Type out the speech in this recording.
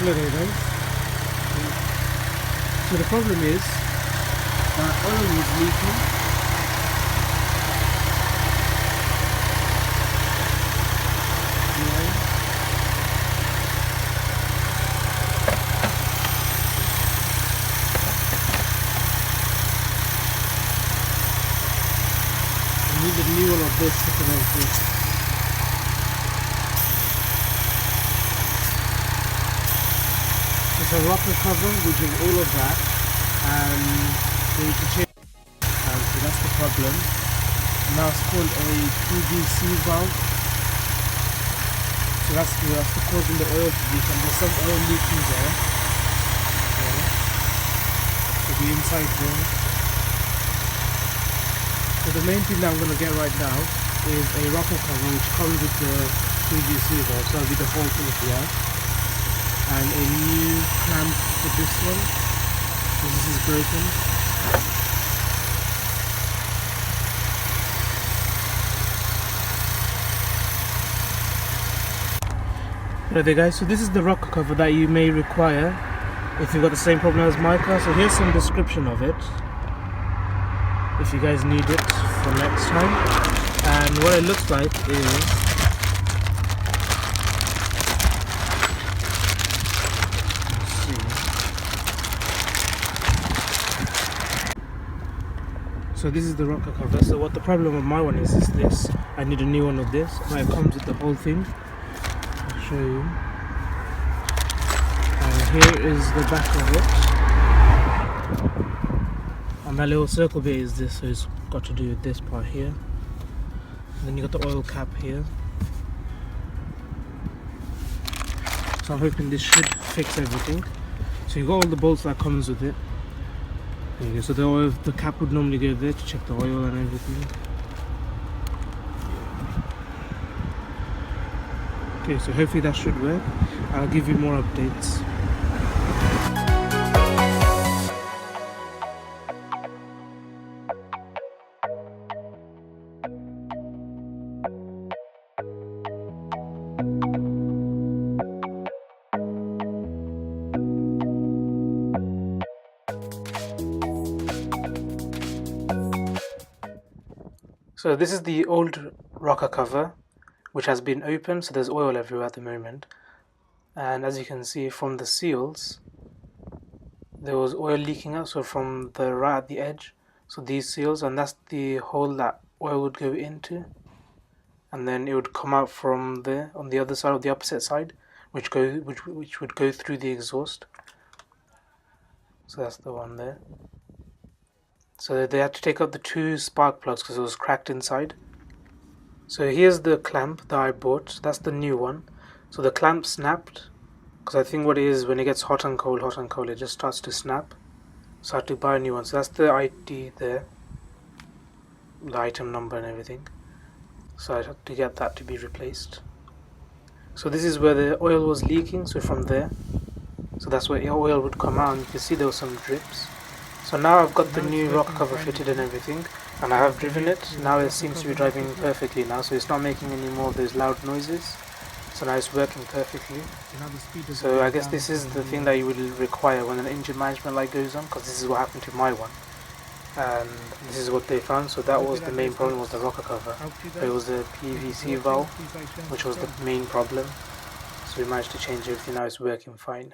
Hello there guys. So the problem is that oil was leaking. I need a new one of this to connect it. It's a rocker cover which is all of that, and we need to change so that's the problem. Now it's called a PVC valve. So that's causing the oil to leak, and there's some oil leaking there. Okay. So the inside there. So the main thing that I'm going to get right now is a rocker cover which comes with the PVC valve, so that'll be the whole thing here. And a new clamp for this one, because this is broken. Right there guys, so this is the rocker cover that you may require if you've got the same problem as my car. So here's some description of it, if you guys need it for next time. And what it looks like is, so this is the rocker cover. So what the problem with my one is this. I need a new one of this. But it comes with the whole thing. I'll show you. And here is the back of it. And that little circle bit is this, so it's got to do with this part here. And then you got the oil cap here. So I'm hoping this should fix everything. So you got all the bolts that comes with it. There you go. So the cap would normally go there to check the oil and everything. Okay, so hopefully that should work. I'll give you more updates. So this is the old rocker cover, which has been opened, so there's oil everywhere at the moment. And as you can see from the seals, there was oil leaking out, so from the right at the edge. So these seals, and that's the hole that oil would go into. And then it would come out from there on the other side, of the opposite side, which would go through the exhaust. So that's the one there. So they had to take out the two spark plugs because it was cracked inside. So here's the clamp that I bought. That's the new one. So the clamp snapped, because I think what it is, when it gets hot and cold, it just starts to snap. So I had to buy a new one. So that's the ID there, the item number and everything. So I had to get that to be replaced. So this is where the oil was leaking, so from there. So that's where oil would come out, and you can see there were some drips. So now I've got the new rocker cover fitted and everything, and I have driven it. Now it seems to be driving perfectly now, so it's not making any more of those loud noises. So now it's working perfectly. So I guess this is the thing that you will require when an engine management light goes on, because this is what happened to my one. And this is what they found. So that was the main problem, was the rocker cover. It was the PVC valve, which was the main problem. So we managed to change everything, now it's working fine.